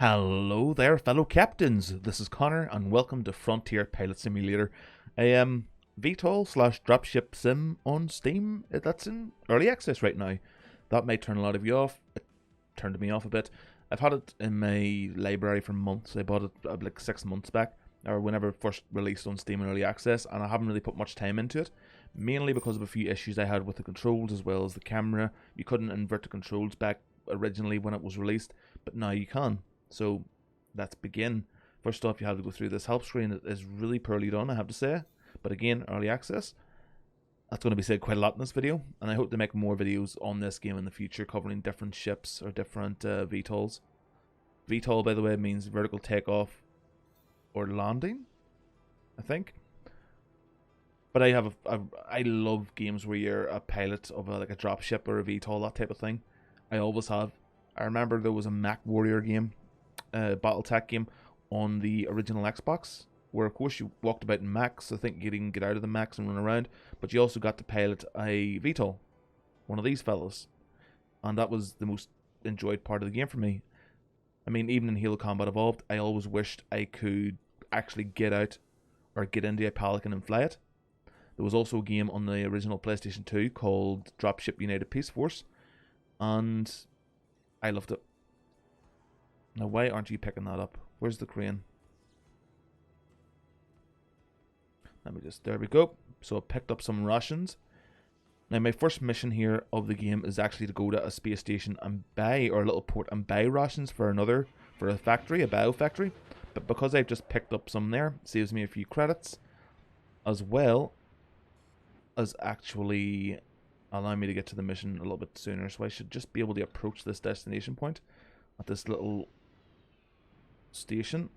Hello there, fellow captains. This is Connor, and welcome to Frontier Pilot Simulator, a VTOL slash dropship sim on Steam. That's in early access right now. That might turn a lot of you off. It turned me off a bit. I've had it in my library for months. I bought it like 6 months back, or whenever it first released on Steam in early access, and I haven't really put much time into it, mainly because of a few issues I had with the controls as well as the camera. You couldn't invert the controls back originally when it was released, but now you can. So let's begin. First off, you have to go through this help screen. It is really poorly done, I have to say. But again, early access. That's going to be said quite a lot in this video, and I hope to make more videos on this game in the future covering different ships or different VTOLs. VTOL, by the way, means vertical takeoff or landing, I think. But I love games where you're a pilot of like a dropship or a VTOL, that type of thing. I always have. I remember there was a Mech Warrior game, BattleTech game on the original Xbox, where of course you walked about in mechs. I think you didn't get out of the mechs and run around, but you also got to pilot a VTOL, one of these fellas, and that was the most enjoyed part of the game for me. I mean, even in Halo Combat Evolved, I always wished I could actually get out or get into a Pelican and fly it. There was also a game on the original PlayStation 2 called Dropship United Peace Force, and I loved it. Now, why aren't you picking that up? Where's the crane? There we go. So I picked up some rations. Now, my first mission here of the game is actually to go to a space station and buy, or a little port, and buy rations for a factory, a bio factory. But because I've just picked up some there, it saves me a few credits, as well as actually allow me to get to the mission a little bit sooner. So I should just be able to approach this destination point at this little station,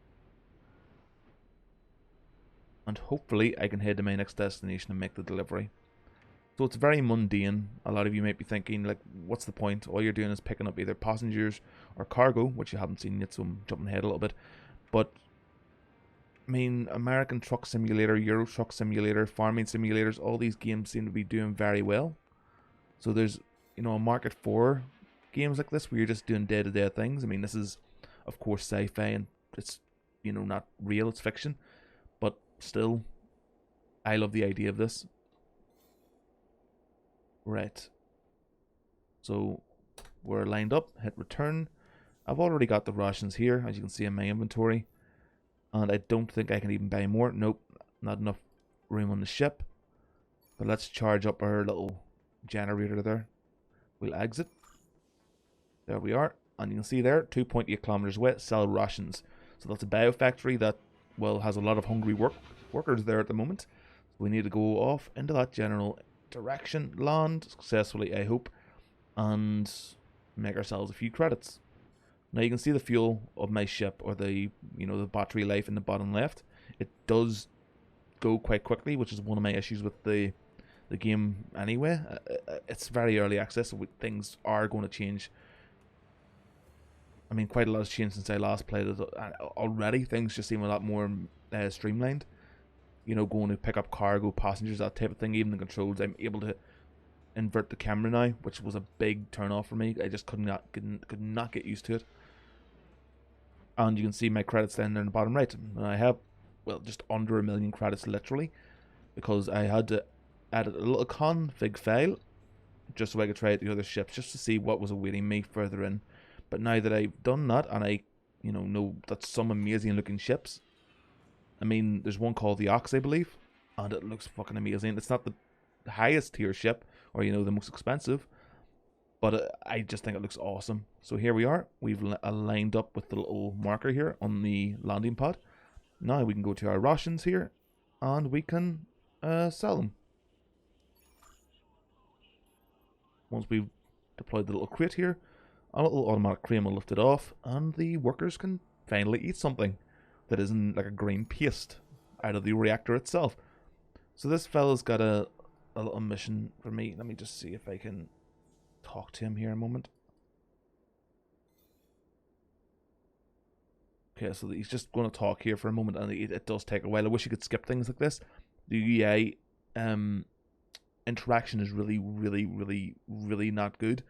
and hopefully I can head to my next destination and make the delivery. So it's very mundane. A lot of you might be thinking, like, what's the point? All you're doing is picking up either passengers or cargo, which you haven't seen yet, so I'm jumping ahead a little bit. But I mean, American Truck Simulator, Euro Truck Simulator, Farming Simulators, all these games seem to be doing very well. So there's, a market for games like this where you're just doing day-to-day things. I mean, this is, of course, sci-fi, and it's, not real, it's fiction. But still, I love the idea of this. Right. So, we're lined up, hit return. I've already got the rations here, as you can see in my inventory. And I don't think I can even buy more. Nope, not enough room on the ship. But let's charge up our little generator there. We'll exit. There we are. And you can see there, 2.8 kilometers away, sell rations. So that's a biofactory that, well, has a lot of hungry workers there at the moment. We need to go off into that general direction, land successfully, I hope, and make ourselves a few credits. Now you can see the fuel of my ship, or the battery life in the bottom left. It does go quite quickly, which is one of my issues with the game anyway. It's very early access, so things are going to change. I mean, quite a lot has changed since I last played it. Already, things just seem a lot more streamlined. Going to pick up cargo, passengers, that type of thing. Even the controls, I'm able to invert the camera now, which was a big turn off for me. I just could not get used to it. And you can see my credits down there in the bottom right. And I have, well, just under 1 million credits literally, because I had to add a little config file just so I could try out the other ships, just to see what was awaiting me further in. But now that I've done that, and I know that some amazing looking ships. I mean, there's one called the Ox, I believe, and it looks fucking amazing. It's not the highest tier ship, or the most expensive, but I just think it looks awesome. So here we are. We've lined up with the little marker here on the landing pod. Now we can go to our rations here, and we can sell them. Once we've deployed the little crate here, a little automatic crane will lift it off, and the workers can finally eat something that isn't like a green paste out of the reactor itself. So this fella's got a little mission for me. Let me just see if I can talk to him here a moment. Okay, so he's just going to talk here for a moment, and it does take a while. I wish you could skip things like this. The UI interaction is really, really, really, really not good.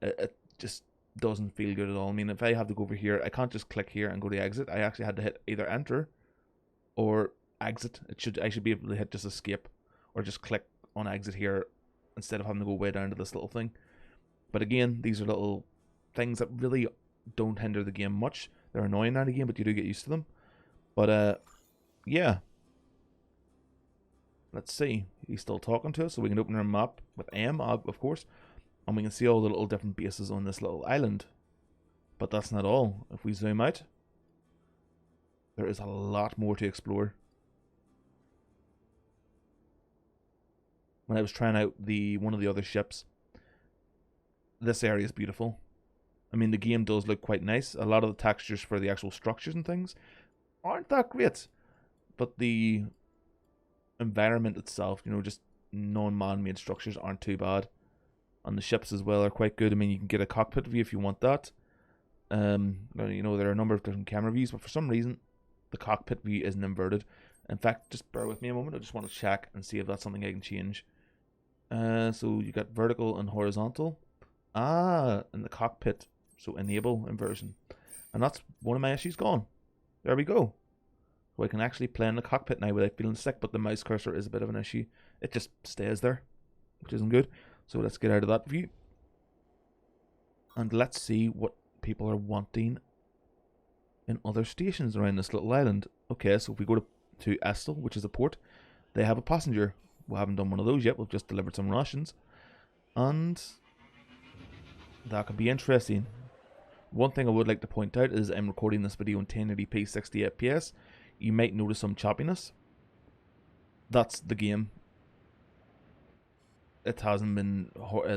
It just doesn't feel good at all. I mean, if I have to go over here, I can't just click here and go to exit. I actually had to hit either enter or exit. I should be able to hit just escape or just click on exit here instead of having to go way down to this little thing. But again, these are little things that really don't hinder the game much. They're annoying now and again, but you do get used to them. But yeah. Let's see. He's still talking to us, so we can open our map with M, of course, and we can see all the little different bases on this little island. But that's not all. If we zoom out, there is a lot more to explore. When I was trying out one of the other ships, this area is beautiful. I mean, the game does look quite nice. A lot of the textures for the actual structures and things aren't that great, but the environment itself, you know, just non-man-made structures aren't too bad. And the ships as well are quite good. I mean, you can get a cockpit view if you want that. You know, there are a number of different camera views, but for some reason, the cockpit view isn't inverted. In fact, just bear with me a moment. I just want to check and see if that's something I can change. So you got vertical and horizontal. In the cockpit. So enable inversion. And that's one of my issues gone. There we go. So I can actually play in the cockpit now without feeling sick, but the mouse cursor is a bit of an issue. It just stays there, which isn't good. So let's get out of that view. And let's see what people are wanting in other stations around this little island. Okay, so if we go to Estel, which is a port, they have a passenger. We haven't done one of those yet. We've just delivered some rations. And that could be interesting. One thing I would like to point out is I'm recording this video in 1080p 60 FPS. You might notice some choppiness. That's the game. It hasn't been,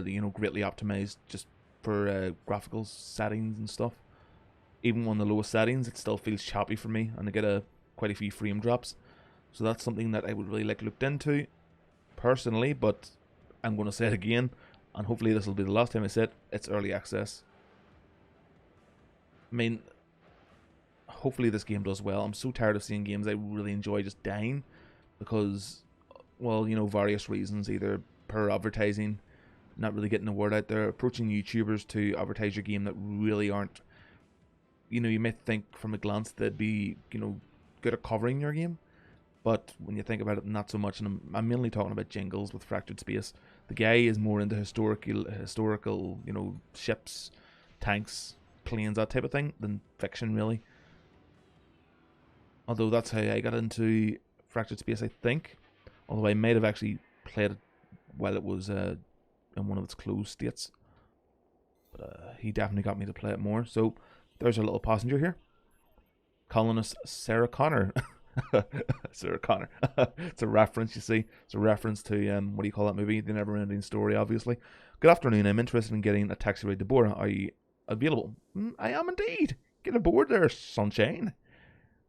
you know, greatly optimized just for graphical settings and stuff. Even on the lowest settings, it still feels choppy for me, and I get quite a few frame drops. So that's something that I would really like looked into, personally. But I'm going to say it again, and hopefully this will be the last time I say it. It's early access. I mean, hopefully this game does well. I'm so tired of seeing games I really enjoy just dying because, well, you know, various reasons, either per advertising, not really getting the word out there, approaching YouTubers to advertise your game that really aren't, you know, you may think from a glance they'd be, you know, good at covering your game, but when you think about it, not so much. And I'm mainly talking about Jingles with Fractured Space. The guy is more into historical, you know, ships, tanks, planes, that type of thing, than fiction, really. Although that's how I got into Fractured Space, I think. Although I might have actually played it while it was in one of its closed states. But he definitely got me to play it more. So there's our little passenger here. Colonist Sarah Connor. Sarah Connor. It's a reference, you see. It's a reference to, what do you call that movie? The Never-Ending Story, obviously. Good afternoon. I'm interested in getting a taxi ride to Bora. Are you available? I am indeed. Get aboard there, sunshine.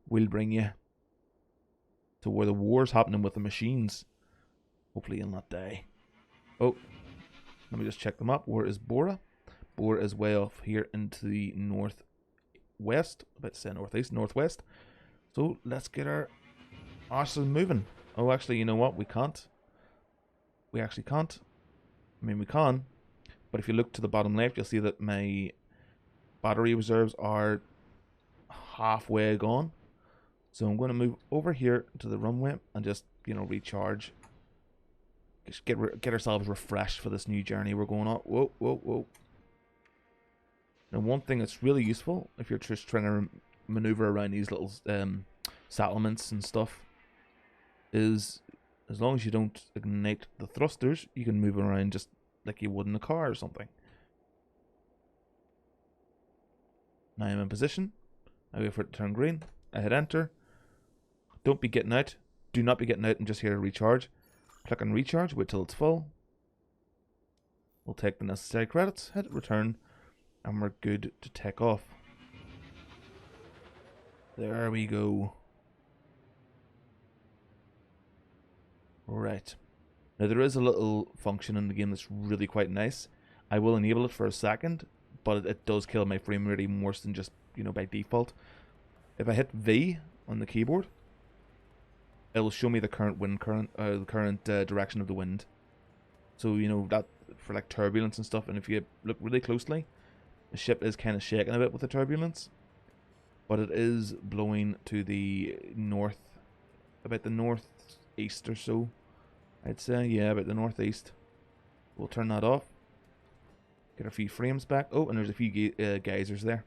We'll bring you to where the war's happening with the machines. Hopefully you'll not die. Oh, let me just check the map. Where is Bora? Bora is way off here into the northwest. I'm about to say northeast, northwest. So let's get our asses moving. Oh, actually, you know what? We can't. We actually can't. I mean, we can. But if you look to the bottom left, you'll see that my battery reserves are halfway gone. So I'm going to move over here to the runway and just, you know, recharge. Just get ourselves refreshed for this new journey we're going on. Whoa, whoa, whoa. Now, one thing that's really useful if you're just trying to maneuver around these little settlements and stuff is, as long as you don't ignite the thrusters, you can move around just like you would in a car or something. Now I'm in position. I wait for it to turn green. I hit enter. Don't be getting out. Do not be getting out and just here to recharge. Click on recharge, wait till it's full. We'll take the necessary credits, hit return, and we're good to take off. There we go. Right. Now there is a little function in the game that's really quite nice. I will enable it for a second, but it does kill my frame rate even worse than just, you know, by default. If I hit V on the keyboard, it will show me the current direction of the wind. So, you know, that for like turbulence and stuff. And if you look really closely, The ship is kind of shaking a bit with the turbulence, but it is blowing to the north, about the northeast or so, I'd say. Yeah, about the northeast. We'll turn that off. Get a few frames back. Oh, and there's a few geysers there.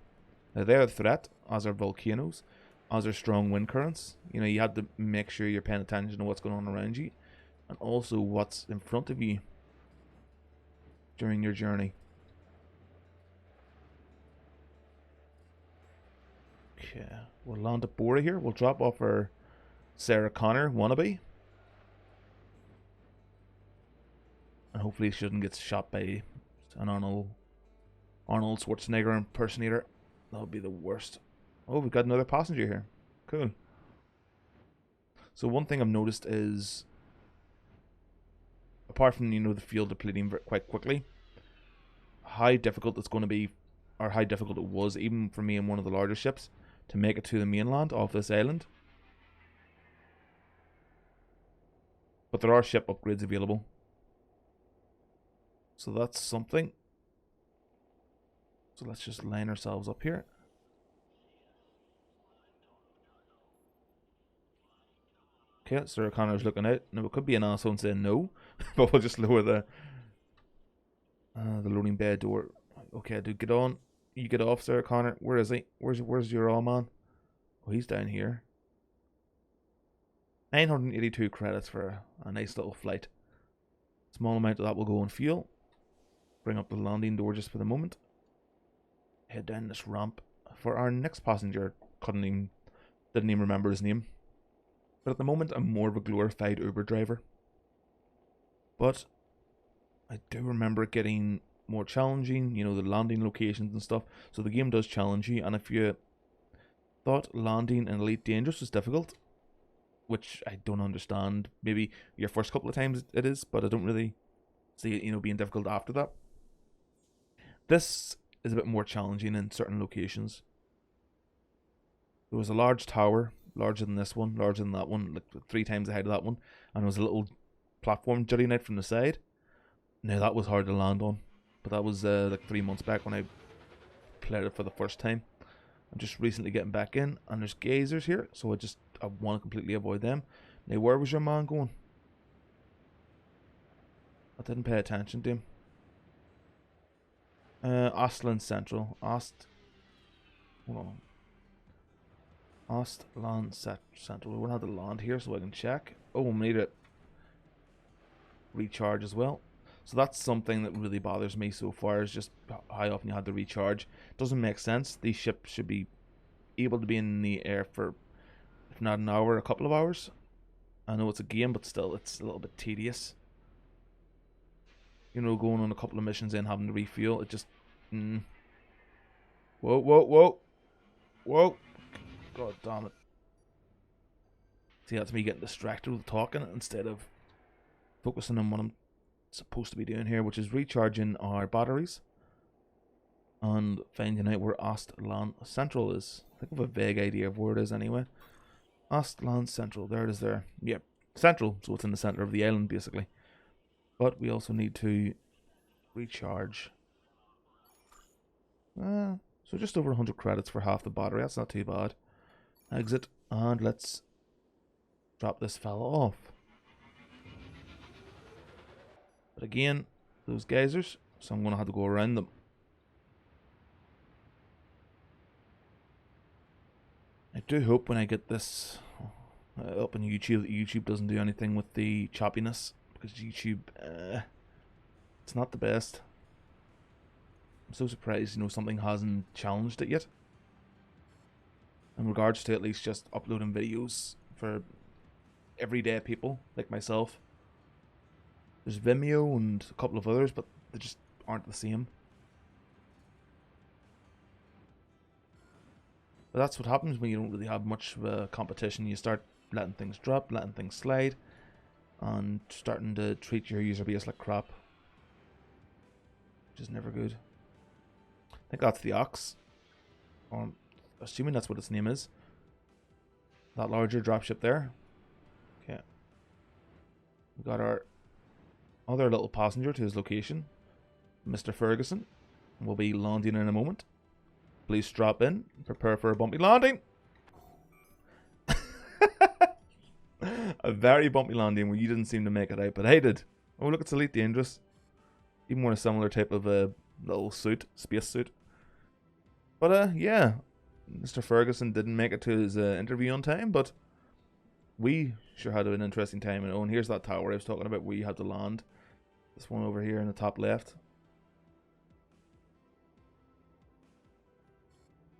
Now they're a threat, as are volcanoes, as are strong wind currents. You know, you have to make sure you're paying attention to what's going on around you, and also what's in front of you during your journey. Okay, we'll land at Bora here. We'll drop off our Sarah Connor wannabe. And hopefully he shouldn't get shot by an Arnold Schwarzenegger impersonator. That would be the worst. Oh, we've got another passenger here. Cool. So one thing I've noticed is, apart from, you know, the fuel depleting quite quickly, how difficult it's going to be, or how difficult it was, even for me in one of the larger ships, to make it to the mainland off this island. But there are ship upgrades available, so that's something. So let's just line ourselves up here. Okay, Sarah Connor's looking out. Now it could be an asshole and saying no, but we'll just lower the loading bay door. Okay, dude, get on. You get off, Sarah Connor. Where is he? Where's your all man? Oh, he's down here. 982 credits for a nice little flight. Small amount of that will go on fuel. Bring up the landing door just for the moment. Head down this ramp for our next passenger. Didn't even remember his name. But at the moment, I'm more of a glorified Uber driver. But I do remember it getting more challenging, you know, the landing locations and stuff. So the game does challenge you, and if you thought landing in Elite Dangerous was difficult, which I don't understand, maybe your first couple of times it is, but I don't really see it, you know, being difficult after that. This is a bit more challenging in certain locations. There was a large tower, larger than this one, larger than that one, like 3 times the height of that one, and there was a little platform jutting out from the side. Now that was hard to land on, but that was like 3 months back when I played it for the first time. I'm just recently getting back in, and there's geysers here, so I want to completely avoid them. Now, where was your man going? I didn't pay attention to him. Ostland Central. Hold on. Ostland Central. We're gonna have to land here so I can check. Oh, we need it recharge as well. So that's something that really bothers me so far, is just how often you had to recharge. Doesn't make sense. These ships should be able to be in the air for, if not an hour, a couple of hours. I know it's a game, but still, it's a little bit tedious. You know, going on a couple of missions and having to refuel, it just... Whoa, whoa, whoa. Whoa. God damn it. See, that's me getting distracted with talking instead of focusing on what I'm supposed to be doing here, which is recharging our batteries and finding out where Ostland Central is. I think I have a vague idea of where it is anyway. Ostland Central, there it is there. Yep, Central, so it's in the center of the island basically. But we also need to recharge. So just over 100 credits for half the battery, that's not too bad. Exit, and let's drop this fella off. But again, those geysers, so I'm going to have to go around them. I do hope when I get this up on YouTube that YouTube doesn't do anything with the choppiness, because YouTube, it's not the best. I'm so surprised, you know, something hasn't challenged it yet. In regards to at least just uploading videos for everyday people like myself. There's Vimeo and a couple of others, but they just aren't the same. But that's what happens when you don't really have much of a competition. You start letting things drop, letting things slide, and starting to treat your user base like crap, which is never good. I think that's the Ox, or assuming that's what its name is. That larger dropship there. Okay. We got our other little passenger to his location, Mr. Ferguson. We'll be landing in a moment. Please strap in. Prepare for a bumpy landing. A very bumpy landing where you didn't seem to make it out, but I did. Oh, look, it's Elite Dangerous. Even wearing a similar type of little suit, space suit. But yeah, Mr. Ferguson didn't make it to his interview on time, but we sure had an interesting time. And here's that tower I was talking about where you had to land. This one over here in the top left.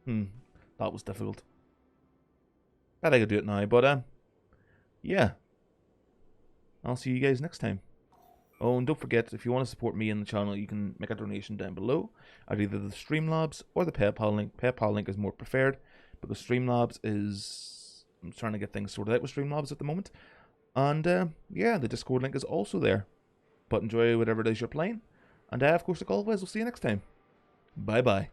That was difficult. Bet I could do it now, but yeah. I'll see you guys next time. Oh, and don't forget, if you want to support me and the channel, you can make a donation down below at either the Streamlabs or the PayPal link. PayPal link is more preferred, because Streamlabs is... I'm trying to get things sorted out with Streamlabs at the moment. And yeah, the Discord link is also there. But enjoy whatever it is you're playing. And of course, like always, we'll see you next time. Bye-bye.